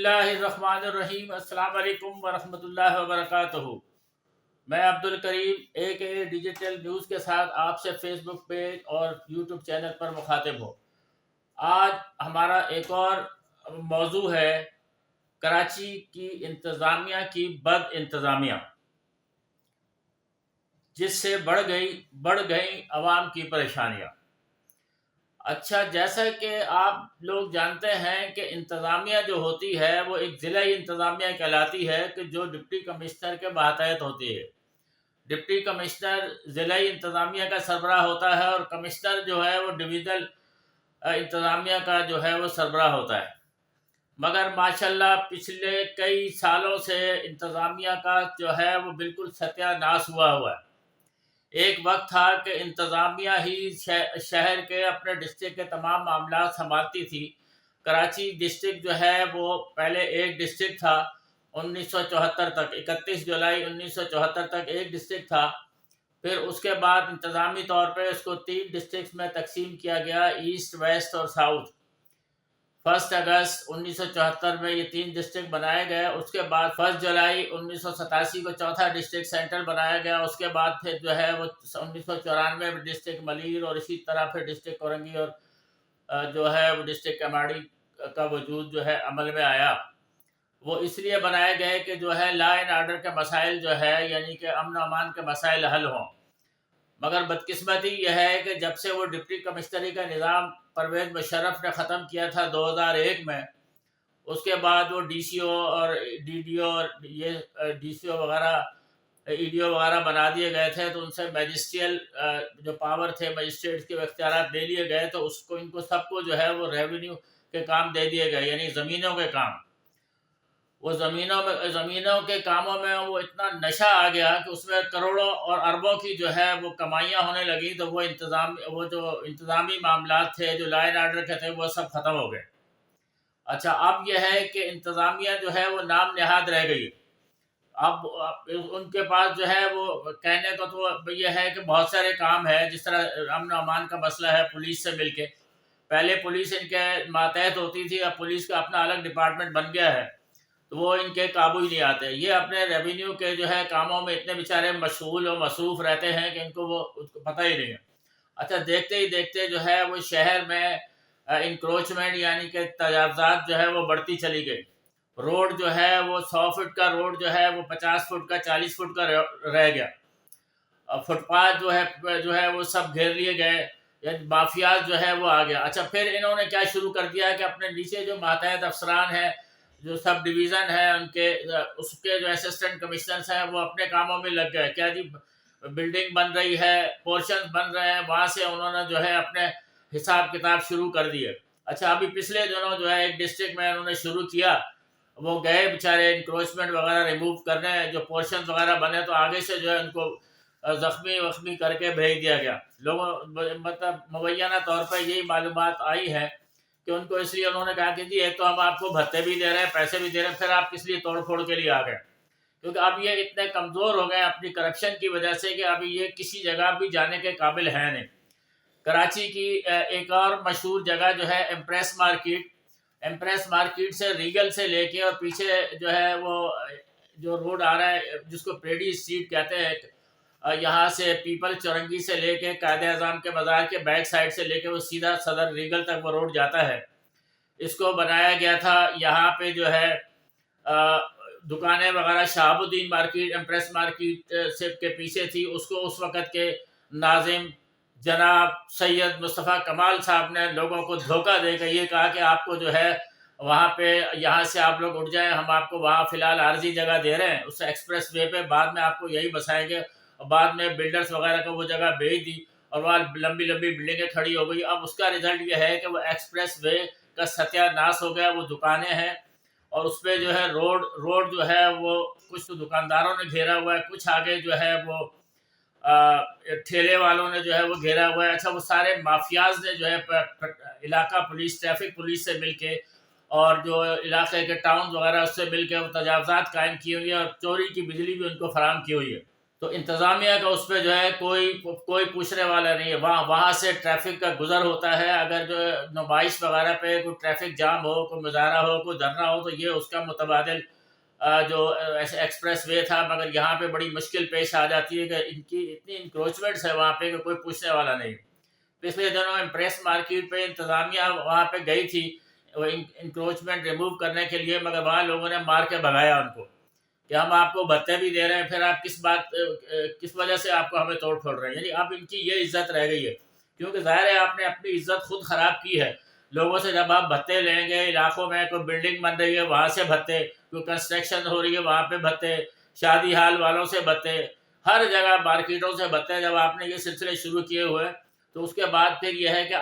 اللہ الرحمن الرحیم۔ السلام علیکم ورحمۃ اللہ وبرکاتہ۔ میں عبد الکریم ڈیجیٹل نیوز کے ساتھ آپ سے فیس بک پیج اور یوٹیوب چینل پر مخاطب ہوں۔ آج ہمارا ایک اور موضوع ہے کراچی کی انتظامیہ کی بد انتظامیہ، جس سے بڑھ گئی عوام کی پریشانیاں۔ اچھا، جیسا کہ آپ لوگ جانتے ہیں کہ انتظامیہ جو ہوتی ہے وہ ایک ضلعی انتظامیہ کہلاتی ہے کہ جو ڈپٹی کمشنر کے ماتحت ہوتی ہے۔ ڈپٹی کمشنر ضلعی انتظامیہ کا سربراہ ہوتا ہے اور کمشنر جو ہے وہ ڈویژنل انتظامیہ کا جو ہے وہ سربراہ ہوتا ہے۔ مگر ماشاءاللہ پچھلے کئی سالوں سے انتظامیہ کا جو ہے وہ بالکل ستیہ ناش ہوا ہے۔ ایک وقت تھا کہ انتظامیہ ہی شہر کے اپنے ڈسٹرکٹ کے تمام معاملات سنبھالتی تھی۔ کراچی ڈسٹرکٹ جو ہے وہ پہلے ایک ڈسٹرکٹ تھا 1974 تک، 31 جولائی 1974 تک ایک ڈسٹرکٹ تھا۔ پھر اس کے بعد انتظامی طور پہ اس کو 3 ڈسٹرکٹس میں تقسیم کیا گیا، ایسٹ، ویسٹ اور ساؤتھ۔ 1 اگست 1974 میں یہ 3 ڈسٹرکٹ بنائے گئے۔ اس کے بعد 1 جولائی 1987 کو چوتھا ڈسٹرکٹ سینٹرل بنایا گیا۔ اس کے بعد پھر جو ہے وہ 1994 میں ڈسٹرکٹ ملیر اور اسی طرح پھر ڈسٹرکٹ کورنگی اور جو ہے وہ ڈسٹرکٹ کماڑی کا وجود جو ہے عمل میں آیا۔ وہ اس لیے بنائے گئے کہ جو ہے لا اینڈ آرڈر کے مسائل جو ہے یعنی کہ امن و امان کے مسائل حل ہوں۔ مگر بدقسمتی یہ ہے کہ جب سے وہ ڈپٹی کمشنری کا نظام پرویز مشرف نے ختم کیا تھا 2001 میں، اس کے بعد وہ ڈی سی او اور ڈی ڈی او اور یہ ڈی سی او وغیرہ ای ڈی او وغیرہ بنا دیے گئے تھے، تو ان سے میجسٹریل جو پاور تھے، مجسٹریٹ کے اختیارات لے لیے گئے، تو ان کو سب کو جو ہے وہ ریونیو کے کام دے دیے گئے، یعنی زمینوں کے کام۔ وہ زمینوں کے کاموں میں وہ اتنا نشہ آ گیا کہ اس میں کروڑوں اور اربوں کی جو ہے وہ کمائیاں ہونے لگی، تو وہ جو انتظامی معاملات تھے جو لا اینڈ آرڈر کے تھے وہ سب ختم ہو گئے۔ اچھا، اب یہ ہے کہ انتظامیہ جو ہے وہ نام نہاد رہ گئی۔ اب ان کے پاس جو ہے وہ کہنے کو تو یہ ہے کہ بہت سارے کام ہے، جس طرح امن و امان کا مسئلہ ہے پولیس سے مل کے۔ پہلے پولیس ان کے ماتحت ہوتی تھی، اب پولیس کا اپنا الگ ڈپارٹمنٹ بن گیا ہے، تو وہ ان کے قابو ہی نہیں آتے۔ یہ اپنے ریونیو کے جو ہے کاموں میں اتنے بیچارے مشغول و مصروف رہتے ہیں کہ ان کو پتہ ہی نہیں ہے۔ اچھا، دیکھتے ہی دیکھتے جو ہے وہ شہر میں انکروچمنٹ یعنی کہ تجاوزات جو ہے وہ بڑھتی چلی گئی۔ روڈ جو ہے وہ 100 فٹ کا روڈ جو ہے وہ 50 فٹ کا 40 فٹ کا رہ گیا۔ فٹ پاتھ جو ہے وہ سب گھیر لیے گئے، یعنی مافیات جو ہے وہ آ گیا۔ اچھا، پھر انہوں نے کیا شروع کر دیا کہ اپنے نیچے جو ماتحت افسران ہیں، جو سب ڈویژن ہے اس کے جو اسسٹنٹ کمشنرز ہیں، وہ اپنے کاموں میں لگ گئے۔ کیا جی، بلڈنگ بن رہی ہے، پورشنز بن رہے ہیں، وہاں سے انہوں نے جو ہے اپنے حساب کتاب شروع کر دیے۔ اچھا، ابھی پچھلے دنوں جو ہے ایک ڈسٹرکٹ میں انہوں نے شروع کیا، وہ گئے بیچارے انکروچمنٹ وغیرہ ریموو کرنے، جو پورشنز وغیرہ بنے تو آگے سے جو ہے ان کو زخمی کر کے بھیج دیا گیا۔ لوگوں مطلب مبینہ طور پر یہی معلومات آئی ہے کہ ان کو اس لیے انہوں نے کہا کہ جی ایک تو ہم آپ کو بھتے بھی دے رہے ہیں، پیسے بھی دے رہے ہیں، پھر آپ کس لیے توڑ پھوڑ کے لیے آ گئے؟ کیونکہ اب یہ اتنے کمزور ہو گئے اپنی کرپشن کی وجہ سے کہ ابھی یہ کسی جگہ بھی جانے کے قابل ہیں نہیں۔ کراچی کی ایک اور مشہور جگہ جو ہے ایمپریس مارکیٹ سے ریگل سے لے کے اور پیچھے جو ہے وہ جو روڈ آ رہا ہے جس کو پریڈی اسٹریٹ کہتے ہیں، یہاں سے پیپل چورنگی سے لے کے قائد اعظم کے بازار کے بیک سائڈ سے لے کے وہ سیدھا صدر ریگل تک وہ روڈ جاتا ہے۔ اس کو بنایا گیا تھا، یہاں پہ جو ہے دکانیں وغیرہ شہاب الدین مارکیٹ ایمپریس مارکیٹ سے کے پیچھے تھی۔ اس کو اس وقت کے ناظم جناب سید مصطفیٰ کمال صاحب نے لوگوں کو دھوکہ دے کے یہ کہا کہ آپ کو جو ہے وہاں پہ یہاں سے آپ لوگ اٹھ جائیں، ہم آپ کو وہاں فی الحال عارضی جگہ دے رہے ہیں اس ایکسپریس وے پہ، بعد میں آپ کو یہی بسائیں گے۔ اور بعد میں بلڈرز وغیرہ کو وہ جگہ بیچ دی اور وہاں لمبی لمبی بلڈنگیں کھڑی ہو گئی۔ اب اس کا رزلٹ یہ ہے کہ وہ ایکسپریس وے کا ستیہ ناش ہو گیا، وہ دکانیں ہیں اور اس پہ جو ہے روڈ جو ہے وہ کچھ تو دکانداروں نے گھیرا ہوا ہے، کچھ آگے جو ہے وہ ٹھیلے والوں نے جو ہے وہ گھیرا ہوا ہے۔ اچھا، وہ سارے مافیاز نے جو ہے علاقہ پولیس، ٹریفک پولیس سے مل کے اور جو علاقے کے ٹاؤن وغیرہ اس سے مل کے وہ تجاوزات قائم کی ہوئی ہے اور چوری کی بجلی بھی ان کو فراہم کی ہوئی ہے۔ تو انتظامیہ کا اس پہ جو ہے کوئی پوچھنے والا نہیں ہے. وہاں سے ٹریفک کا گزر ہوتا ہے. اگر جو نمائش وغیرہ پہ کوئی ٹریفک جام ہو، کوئی مظاہرہ ہو، کوئی دھرنا ہو، تو یہ اس کا متبادل جو ایسے ایکسپریس وے تھا. مگر یہاں پہ بڑی مشکل پیش آ جاتی ہے کہ ان کی اتنی انکروچمنٹس ہے وہاں پہ کہ کوئی پوچھنے والا نہیں. پچھلے دنوں امپریس مارکیٹ پہ انتظامیہ وہاں پہ گئی تھی وہ انکروچمنٹ ریموو کرنے کے لیے، مگر وہاں لوگوں نے مار کے بھگایا ان کو کہ ہم آپ کو بھتے بھی دے رہے ہیں، پھر آپ کس وجہ سے آپ کو ہمیں توڑ پھوڑ رہے ہیں. یعنی اب ان کی یہ عزت رہ گئی ہے، کیونکہ ظاہر ہے آپ نے اپنی عزت خود خراب کی ہے لوگوں سے. جب آپ بھتے لیں گے، علاقوں میں کوئی بلڈنگ بن رہی ہے وہاں سے بھتے، کوئی کنسٹرکشن ہو رہی ہے وہاں پہ بھتے، شادی حال والوں سے بھتے، ہر جگہ مارکیٹوں سے بھتے. جب آپ نے یہ سلسلے شروع کیے ہوئے تو اس کے بعد پھر یہ ہے کہ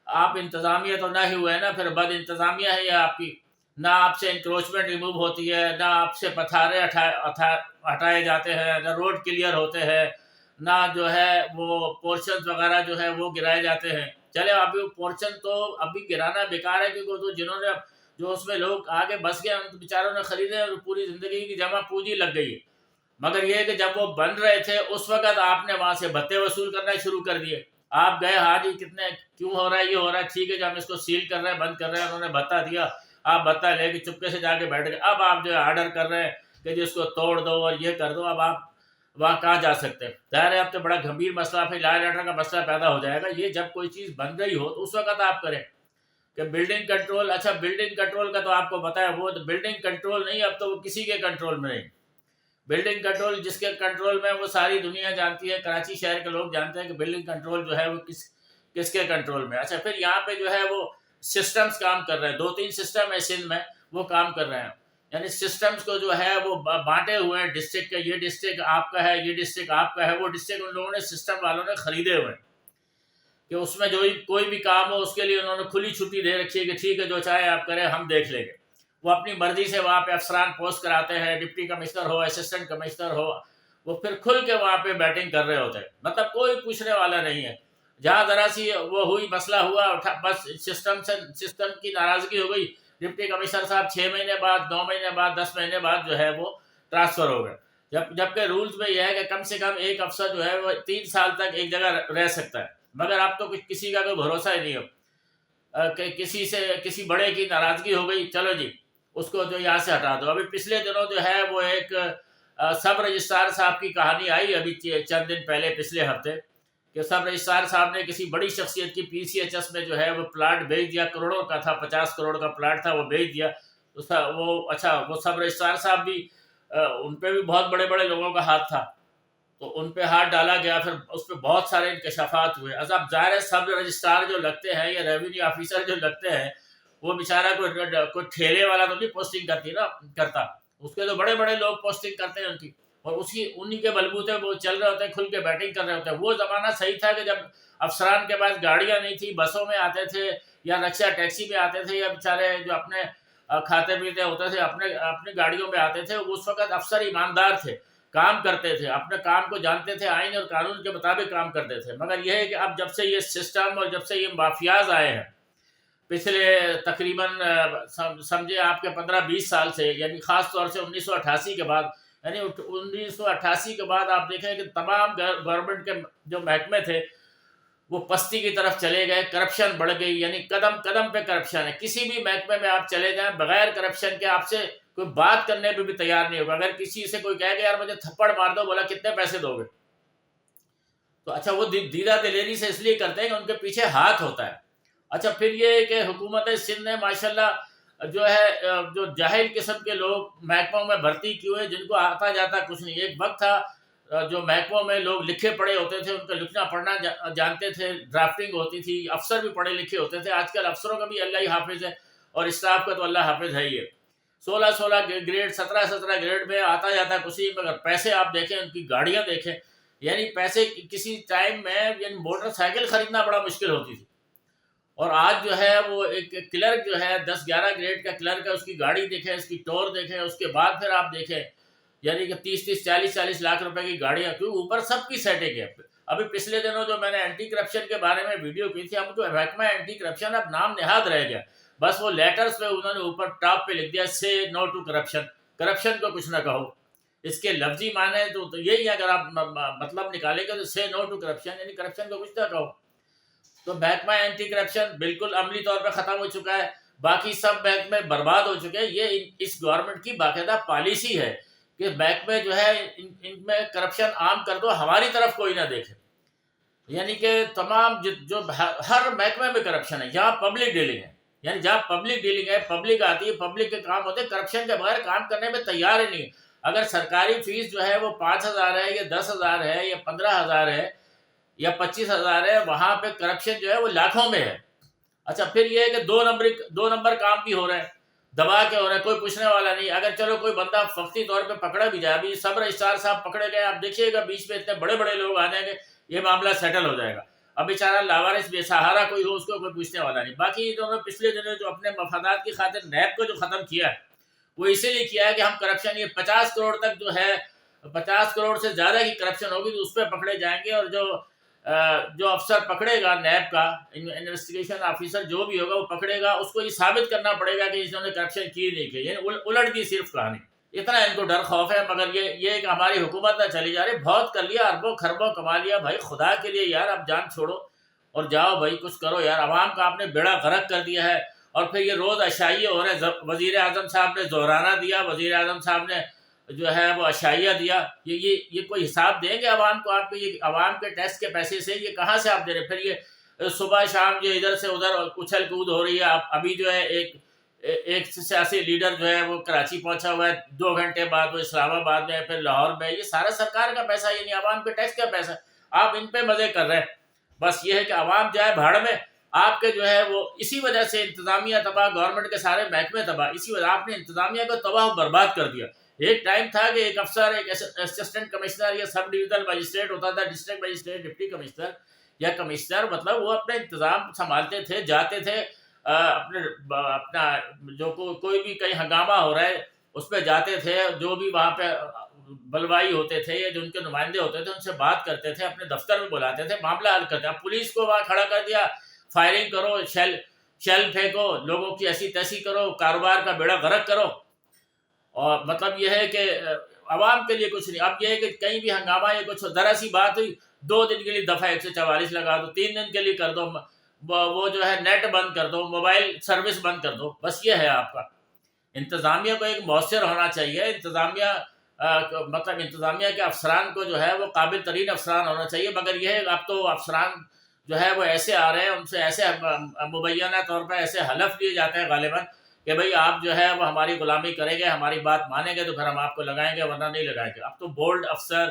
آپ انتظامیہ تو نہ ہی ہوئے نا، پھر بد انتظامیہ ہے یہ آپ کی. نہ آپ سے انکروچمنٹ ریموو ہوتی ہے، نہ آپ سے پتھارے ہٹائے جاتے ہیں، نہ روڈ کلیئر ہوتے ہیں، نہ جو ہے وہ پورشنز وغیرہ جو ہے وہ گرائے جاتے ہیں. چلے ابھی پورشن تو ابھی گرانا بیکار ہے، کیونکہ تو جنہوں نے جو اس میں لوگ آگے بس گئے ان بیچاروں نے خریدے اور پوری زندگی کی جمع پونجی لگ گئی. مگر یہ کہ جب وہ بن رہے تھے اس وقت آپ نے وہاں سے بھتے وصول کرنا شروع کر دیے. آپ گئے، ہاں جی کتنے کیوں ہو رہا ہے، یہ ہو رہا ہے، ٹھیک ہے کہ ہم اس کو سیل کر رہے ہیں، بند کر رہے ہیں. انہوں نے بھتا دیا، آپ بھتا لے کے چپکے سے جا کے بیٹھ گئے. اب آپ جو ہے آرڈر کر رہے ہیں کہ جی اس کو توڑ دو اور یہ کر دو. اب آپ وہاں کہاں جا سکتے ہیں؟ ظاہر ہے اب تو بڑا گمبھیر مسئلہ، پھر لا لیٹر کا مسئلہ پیدا ہو جائے گا. یہ جب کوئی چیز بن رہی ہو تو اس وقت آپ کریں کہ بلڈنگ کنٹرول. اچھا بلڈنگ کنٹرول کا تو آپ کو پتا ہے، وہ بلڈنگ کنٹرول نہیں، اب تو وہ کسی کے کنٹرول میں نہیں. بلڈنگ کنٹرول جس کے کنٹرول میں وہ ساری دنیا جانتی ہے، کراچی شہر کے لوگ جانتے ہیں کہ بلڈنگ کنٹرول جو ہے وہ کس کے کنٹرول میں. اچھا پھر یہاں پہ جو ہے وہ سسٹمز کام کر رہے ہیں. 2-3 سسٹم ہے سندھ میں وہ کام کر رہے ہیں. یعنی سسٹمز کو جو ہے وہ بانٹے ہوئے ہیں ڈسٹرکٹ کے، یہ ڈسٹرکٹ آپ کا ہے، یہ ڈسٹرکٹ آپ کا ہے. وہ ڈسٹرکٹ ان لوگوں نے سسٹم والوں نے خریدے ہوئے ہیں کہ اس میں جو کوئی بھی کام ہو اس کے لیے انہوں نے کھلی چھٹی دے رکھی ہے کہ ٹھیک ہے جو چاہے آپ کریں، ہم دیکھ لیں گے. وہ اپنی مرضی سے وہاں پہ افسران پوسٹ کراتے ہیں، ڈپٹی کمشنر ہو، اسسٹنٹ کمشنر ہو، وہ پھر کھل کے وہاں پہ بیٹنگ کر رہے ہوتے ہیں. مطلب کوئی پوچھنے والا نہیں ہے. جہاں ذرا سی وہ ہوئی مسئلہ ہوا بس سسٹم کی ناراضگی ہو گئی، ڈپٹی کمشنر صاحب 6 مہینے بعد، 9 مہینے بعد، 10 مہینے بعد جو ہے وہ ٹرانسفر ہو گئے. جبکہ رولز میں یہ ہے کہ کم سے کم ایک افسر جو ہے وہ 3 سال تک ایک جگہ رہ سکتا ہے. مگر اب تو کسی کا کوئی بھروسہ ہی نہیں ہو کہ کسی بڑے کی ناراضگی ہو گئی، چلو جی اس کو جو یہاں سے ہٹا دو. ابھی پچھلے دنوں جو ہے وہ ایک سب رجسٹرار صاحب کی کہانی آئی ابھی چند دن پہلے، پچھلے ہفتے، کہ سب رجسٹرار صاحب نے کسی بڑی شخصیت کی PCHS میں جو ہے وہ پلاٹ بھیج دیا. کروڑوں کا تھا، 50 کروڑ کا پلاٹ تھا، وہ بھیج دیا. وہ سب رجسٹرار صاحب بھی ان پہ بھی بہت بڑے بڑے لوگوں کا ہاتھ تھا، تو ان پہ ہاتھ ڈالا گیا. پھر اس پہ بہت سارے انکشافات ہوئے. اب ظاہر ہے سب رجسٹرار جو لگتے ہیں یا ریونیو آفیسر جو لگتے ہیں، وہ بیچارہ کوئی ٹھیلے والا تو نہیں پوسٹنگ کرتا. اس کے تو بڑے بڑے لوگ پوسٹنگ کرتے ہیں ان کی، اور انہی کے بلبوتے وہ چل رہے ہوتے ہیں، کھل کے بیٹنگ کر رہے ہوتے ہیں. وہ زمانہ صحیح تھا کہ جب افسران کے پاس گاڑیاں نہیں تھی، بسوں میں آتے تھے یا رکشا ٹیکسی میں آتے تھے، یا بیچارے جو اپنے کھاتے پیتے ہوتے تھے اپنی گاڑیوں میں آتے تھے. اس وقت افسر ایماندار تھے، کام کرتے تھے، اپنے کام کو جانتے تھے، آئین اور قانون کے مطابق کام کرتے تھے. مگر یہ ہے کہ اب جب سے یہ سسٹم اور جب سے یہ مافیاز آئے ہیں پچھلے تقریباً سمجھے آپ کے 15-20 سال سے، یعنی خاص طور سے 1988 کے بعد، یعنی 1988 کے بعد آپ دیکھیں کہ تمام گورنمنٹ کے جو محکمے تھے وہ پستی کی طرف چلے گئے. کرپشن بڑھ گئی، یعنی قدم قدم پہ کرپشن ہے. کسی بھی محکمے میں آپ چلے جائیں، بغیر کرپشن کے آپ سے کوئی بات کرنے پہ بھی تیار نہیں ہوگا. اگر کسی سے کوئی کہے کہ یار مجھے تھپڑ مار دو، بولا کتنے پیسے دو گے، تو اچھا وہ دیدہ دلیری سے اس لیے کرتے ہیں کہ ان کے پیچھے ہاتھ ہوتا ہے. اچھا پھر یہ کہ حکومت سندھ نے ماشاءاللہ جو ہے جو جاہل قسم کے لوگ محکموں میں بھرتی کیے ہوئے، جن کو آتا جاتا کچھ نہیں. ایک وقت تھا جو محکموں میں لوگ لکھے پڑھے ہوتے تھے، ان کا لکھنا پڑھنا جانتے تھے، ڈرافٹنگ ہوتی تھی، افسر بھی پڑھے لکھے ہوتے تھے. آج کل افسروں کا بھی اللہ ہی حافظ ہے اور اسٹاف کا تو اللہ حافظ ہے ہی ہے. 16 گریڈ، 17 گریڈ میں آتا جاتا کچھ نہیں. مگر پیسے آپ دیکھیں، ان کی گاڑیاں دیکھیں، یعنی پیسے کسی ٹائم میں یعنی موٹر سائیکل خریدنا بڑا مشکل ہوتی تھی. اور آج جو ہے وہ ایک کلرک جو ہے 10-11 گریڈ کا کلرک ہے، اس کی گاڑی دیکھیں، اس کی ٹور دیکھیں، اس کے بعد پھر آپ دیکھیں یعنی کہ 30-40 لاکھ روپے کی گاڑیاں، کیوں اوپر سب کی سیٹنگ ہے. ابھی پچھلے دنوں جو میں نے اینٹی کرپشن کے بارے میں ویڈیو کی تھی، ہم کو محکمہ اینٹی کرپشن اب نام نہاد رہ گیا. بس وہ لیٹرز پہ انہوں نے اوپر ٹاپ پہ لکھ دیا سے نو ٹو کرپشن. کرپشن کو کچھ نہ کہو. اس کے لفظی معنی تو یہی ہے، اگر آپ مطلب نکالیں گے تو سے نو ٹو کرپشن، یعنی کرپشن کو کچھ نہ کہو. تو محکمہ اینٹی کرپشن بالکل عملی طور پہ ختم ہو چکا ہے، باقی سب محکمے برباد ہو چکے ہیں. یہ اس گورنمنٹ کی باقاعدہ پالیسی ہے کہ محکمے جو ہے ان میں کرپشن عام کر دو، ہماری طرف کوئی نہ دیکھے. یعنی کہ تمام جو ہر محکمے میں کرپشن ہے. جہاں پبلک ڈیلنگ ہے، یعنی جہاں پبلک ڈیلنگ ہے، پبلک آتی ہے، پبلک کے کام ہوتے ہیں، کرپشن کے بغیر کام کرنے میں تیار ہی نہیں. اگر سرکاری فیس جو ہے وہ 5,000 ہے یا 10,000 ہے یا 15,000 ہے یا 25,000 ہے، وہاں پہ کرپشن جو ہے وہ لاکھوں میں ہے. اچھا پھر یہ ہے کہ دو نمبر کام بھی ہو رہے ہیں، دبا کے ہو رہے ہیں، کوئی پوچھنے والا نہیں. اگر چلو کوئی بندہ وقتی طور پہ پکڑا بھی جائے، ابھی سب رجسٹرار صاحب پکڑے گئے، آپ دیکھیے گا بیچ میں اتنے بڑے بڑے لوگ آ جائیں گے، یہ معاملہ سیٹل ہو جائے گا. اب بیچارہ لاوارث بے سہارا کوئی ہو، اس کو کوئی پوچھنے والا نہیں. باقی انہوں نے پچھلے دنوں جو اپنے مفادات کی خاطر نیب کو جو ختم کیا ہے، وہ اسی لیے کیا ہے کہ ہم کرپشن، یہ 50 کروڑ تک جو ہے، 50 کروڑ سے زیادہ کی کرپشن ہوگی تو اس پہ پکڑے جائیں گے. اور جو افسر پکڑے گا نیب کا انویسٹیگیشن آفیسر جو بھی ہوگا وہ پکڑے گا، اس کو یہ ثابت کرنا پڑے گا کہ انہوں نے کرپشن کی نہیں کی، یعنی الٹ گئی صرف کہانی. اتنا ان کو ڈر خوف ہے. مگر یہ کہ ہماری حکومت نہ چلی جا رہی، بہت کر لیا، اربوں خربوں کما لیا بھائی، خدا کے لیے یار اب جان چھوڑو اور جاؤ بھائی، کچھ کرو یار. عوام کا آپ نے بیڑا غرق کر دیا ہے. اور پھر یہ روز عشائیے ہو رہے ہیں. وزیر اعظم صاحب نے زہرانہ دیا، وزیر اعظم صاحب نے جو ہے وہ عشائیہ دیا. یہ کوئی حساب دیں گے عوام کو؟ آپ کو یہ عوام کے ٹیکس کے پیسے سے یہ کہاں سے آپ دے رہے؟ پھر یہ صبح شام جو ادھر سے ادھر اچھل کود ہو رہی ہے. ابھی جو ہے ایک سیاسی لیڈر جو ہے وہ کراچی پہنچا ہوا ہے، 2 گھنٹے بعد وہ اسلام آباد میں، پھر لاہور میں. یہ سارا سرکار کا پیسہ، یعنی عوام کے ٹیکس کا پیسہ. آپ ان پہ مزے کر رہے ہیں. بس یہ ہے کہ عوام جائے بھاڑ میں. آپ کے جو ہے وہ اسی وجہ سے انتظامیہ تباہ، گورنمنٹ کے سارے محکمے تباہ، اسی وجہ آپ نے انتظامیہ کو تباہ و برباد کر دیا. ایک ٹائم تھا کہ ایک افسر، ایک اسسٹنٹ کمشنر یا سب ڈویژنل مجسٹریٹ ہوتا تھا، ڈسٹرکٹ مجسٹریٹ، ڈپٹی کمشنر یا کمشنر، مطلب وہ اپنے انتظام سنبھالتے تھے، جاتے تھے اپنا جو کوئی بھی کہیں ہنگامہ ہو رہا ہے اس پہ جاتے تھے، جو بھی وہاں پہ بلوائی ہوتے تھے یا جو ان کے نمائندے ہوتے تھے ان سے بات کرتے تھے، اپنے دفتر میں بلاتے تھے، معاملہ حل کرتے. اب پولیس کو وہاں کھڑا کر دیا، فائرنگ کرو، شیل پھینکو، لوگوں کی ایسی تیسی کرو، کاروبار کا بیڑا غرق کرو. اور مطلب یہ ہے کہ عوام کے لیے کچھ نہیں. اب یہ ہے کہ کہیں بھی ہنگامہ یا کچھ ذرا سی بات ہوئی، 2 دن کے لیے دفعہ 144 لگا دو، 3 دن کے لیے کر دو، وہ جو ہے نیٹ بند کر دو، موبائل سروس بند کر دو. بس یہ ہے آپ کا. انتظامیہ کو ایک مؤثر ہونا چاہیے. انتظامیہ مطلب انتظامیہ کے افسران کو جو ہے وہ قابل ترین افسران ہونا چاہیے. مگر یہ ہے اب تو افسران جو ہے وہ ایسے آ رہے ہیں، ان سے ایسے مبینہ طور پر ایسے حلف لیے جاتے ہیں غالباً کہ بھئی آپ جو ہے وہ ہماری غلامی کریں گے، ہماری بات مانیں گے تو پھر ہم آپ کو لگائیں گے، ورنہ نہیں لگائیں گے. اب تو بولڈ افسر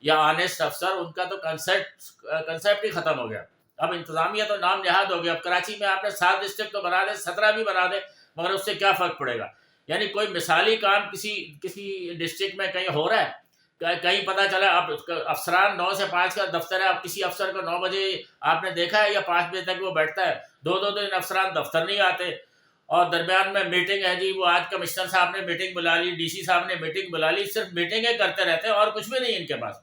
یا آنیسٹ افسر، ان کا تو کنسیپٹ ہی ختم ہو گیا. اب انتظامیہ تو نام نہاد ہو گیا. اب کراچی میں آپ نے 7 ڈسٹرکٹ تو بنا دے، 17 بھی بنا دے، مگر اس سے کیا فرق پڑے گا؟ یعنی کوئی مثالی کام کسی ڈسٹرکٹ میں کہیں ہو رہا ہے، کہیں پتہ چلا اب افسران 9 سے 5 کا دفتر ہے، اب کسی افسر کو 9 بجے آپ نے دیکھا ہے یا 5 بجے تک وہ بیٹھتا ہے، 2 دن افسران دفتر نہیں آتے. اور درمیان میں میٹنگ ہے جی، وہ آج کمشنر صاحب نے میٹنگ بلا لی، ڈی سی صاحب نے میٹنگ بلا لی، صرف میٹنگیں کرتے رہتے ہیں اور کچھ بھی نہیں ان کے پاس.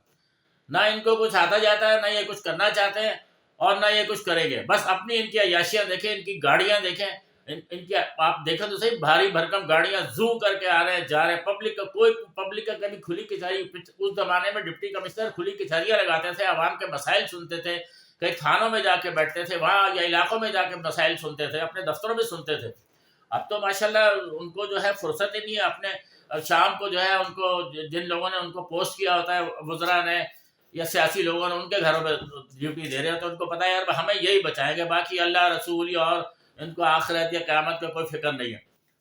نہ ان کو کچھ آتا جاتا ہے، نہ یہ کچھ کرنا چاہتے ہیں اور نہ یہ کچھ کریں گے. بس اپنی ان کی عیاشیاں دیکھیں، ان کی گاڑیاں دیکھیں، ان کی آپ دیکھیں تو صحیح، بھاری بھرکم گاڑیاں زو کر کے آ رہے ہیں، جا رہے ہیں. پبلک کا کبھی کھلی کچہری، اس زمانے میں ڈپٹی کمشنر کھلی کچہریاں لگاتے تھے، عوام کے مسائل سنتے تھے، کئی تھانوں میں جا کے بیٹھتے تھے وہاں، یا علاقوں میں جا کے مسائل سنتے تھے، اپنے دفتروں میں سنتے تھے. اب تو ماشاءاللہ ان کو جو ہے فرصت ہی نہیں ہے. اپنے شام کو جو ہے ان کو جن لوگوں نے ان کو پوسٹ کیا ہوتا ہے، وزراء نے یا سیاسی لوگوں نے، ان کے گھروں میں ڈیوٹی دے رہے ہیں، تو ان کو پتہ ہے یار ہمیں یہی بچائیں گے، باقی اللہ رسول اور ان کو آخرت یا قیامت کا کوئی فکر نہیں ہے.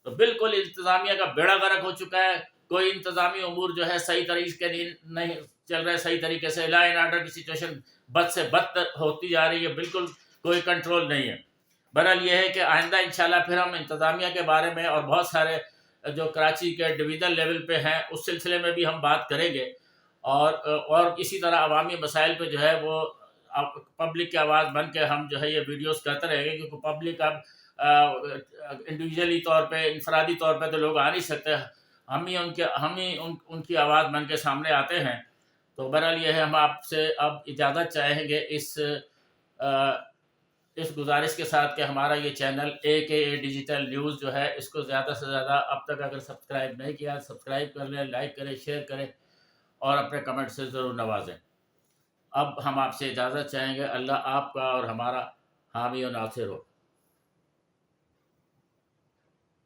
تو بالکل انتظامیہ کا بیڑا غرق ہو چکا ہے. کوئی انتظامی امور جو ہے صحیح طریقے نہیں چل رہے، صحیح طریقے سے لا اینڈ آرڈر کی سچویشن بد سے بد ہوتی جا رہی ہے، بالکل کوئی کنٹرول نہیں ہے. بہرحال یہ ہے کہ آئندہ انشاءاللہ پھر ہم انتظامیہ کے بارے میں اور بہت سارے جو کراچی کے ڈویژن لیول پہ ہیں اس سلسلے میں بھی ہم بات کریں گے. اور اسی طرح عوامی مسائل پہ جو ہے وہ پبلک کی آواز بن کے ہم جو ہے یہ ویڈیوز کرتے رہیں گے، کیونکہ پبلک اب انڈیویجولی طور پہ، انفرادی طور پہ تو لوگ آ نہیں سکتے، ہم ہی ان کی آواز بن کے سامنے آتے ہیں. تو بہرحال یہ ہے، ہم آپ سے اب اجازت چاہیں گے اس گزارش کے ساتھ کہ ہمارا یہ چینل AKA ڈیجیٹل نیوز جو ہے اس کو زیادہ سے زیادہ اب تک اگر سبسکرائب نہیں کیا، سبسکرائب کر لیں، لائک کریں، شیئر کریں. اور اپنے کمنٹ سے ضرور نوازیں۔ اب ہم آپ سے اجازت چاہیں گے۔ اللہ آپ کا اور ہمارا حامی و ناصر ہو۔